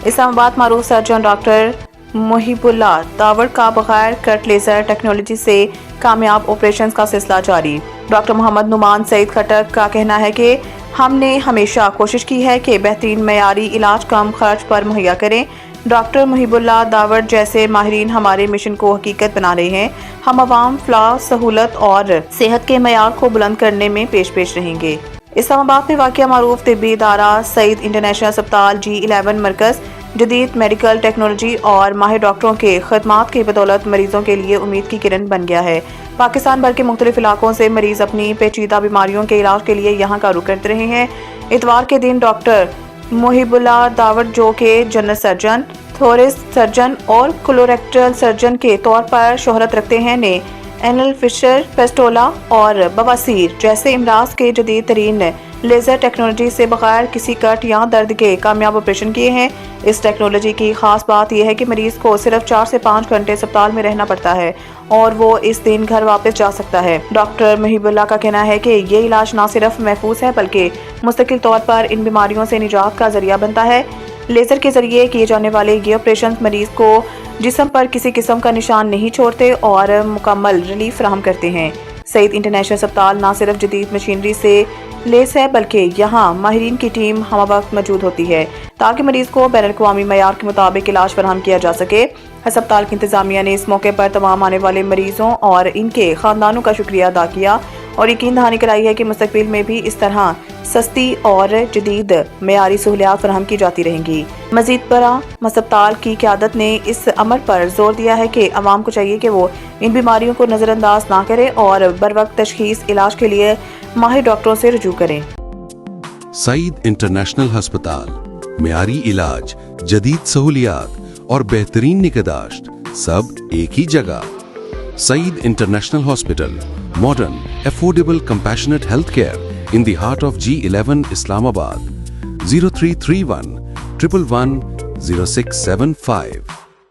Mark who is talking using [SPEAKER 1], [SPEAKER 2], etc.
[SPEAKER 1] اسلام آباد معروف surgeon doctor محیب اللہ داوڑ کا بغیر کٹ لیزر ٹیکنالوجی سے کامیاب آپریشنز کا سلسلہ جاری۔ ڈاکٹر محمد نعمان سعید کھٹک کا کہنا ہے کہ ہم نے ہمیشہ کوشش کی ہے کہ بہترین معیاری علاج کم خرچ پر مہیا کریں۔ ڈاکٹر محیب اللہ داوڑ جیسے ماہرین ہمارے مشن کو حقیقت بنا رہے ہیں۔ ہم عوام فلاح، سہولت اور صحت کے معیار کو بلند کرنے میں پیش رہیں گے۔ اسلام آباد میں واقع معروف طبی ادارہ سعید انٹرنیشنل ہسپتال G11 مرکز جدید میڈیکل ٹیکنالوجی اور ماہر ڈاکٹروں کے خدمات کی بدولت مریضوں کے لیے امید کی کرن بن گیا ہے۔ پاکستان بھر کے مختلف علاقوں سے مریض اپنی پیچیدہ بیماریوں کے علاج کے لیے یہاں کا رخ کرتے رہے ہیں۔ اتوار کے دن ڈاکٹر محیب اللہ داوڑ جو کہ جنرل سرجن، تھوراسک سرجن اور کولوریکٹل سرجن کے طور پر شہرت رکھتے ہیں، نے اینل فشر، فسٹولا اور بواسیر جیسے امراض کے جدید ترین لیزر ٹیکنالوجی سے بغیر کسی کٹ یا درد کے کامیاب آپریشن کیے ہیں۔ اس ٹیکنالوجی کی خاص بات یہ ہے کہ مریض کو صرف 4 سے 5 گھنٹے اسپتال میں رہنا پڑتا ہے اور وہ اس دن گھر واپس جا سکتا ہے۔ ڈاکٹر محیب اللہ کا کہنا ہے کہ یہ علاج نہ صرف محفوظ ہے بلکہ مستقل طور پر ان بیماریوں سے نجات کا ذریعہ بنتا ہے۔ لیزر کے ذریعے کیے جانے والے یہ آپریشن مریض کو جسم پر کسی قسم کا نشان نہیں چھوڑتے اور مکمل ریلیف فراہم کرتے ہیں۔ سعید انٹرنیشنل ہسپتال نہ صرف جدید مشینری سے لیس ہے بلکہ یہاں ماہرین کی ٹیم ہمہ وقت موجود ہوتی ہے تاکہ مریض کو بین الاقوامی معیار کے مطابق علاج فراہم کیا جا سکے۔ ہسپتال کی انتظامیہ نے اس موقع پر تمام آنے والے مریضوں اور ان کے خاندانوں کا شکریہ ادا کیا اور یقین دہانی کرائی ہے کہ مستقبل میں بھی اس طرح سستی اور جدید معیاری سہولیات فراہم کی جاتی رہیں گی۔ مزید برآں ہسپتال کی قیادت نے اس امر پر زور دیا ہے کہ عوام کو چاہیے کہ وہ ان بیماریوں کو نظر انداز نہ کرے اور بروقت تشخیص علاج کے لیے ماہر ڈاکٹروں سے رجوع کریں۔
[SPEAKER 2] سعید انٹرنیشنل ہسپتال، معیاری علاج، جدید سہولیات اور بہترین نگہداشت سب ایک ہی جگہ۔ Saeed international hospital, modern, affordable, compassionate healthcare in the heart of G11 Islamabad. 0331 111 0675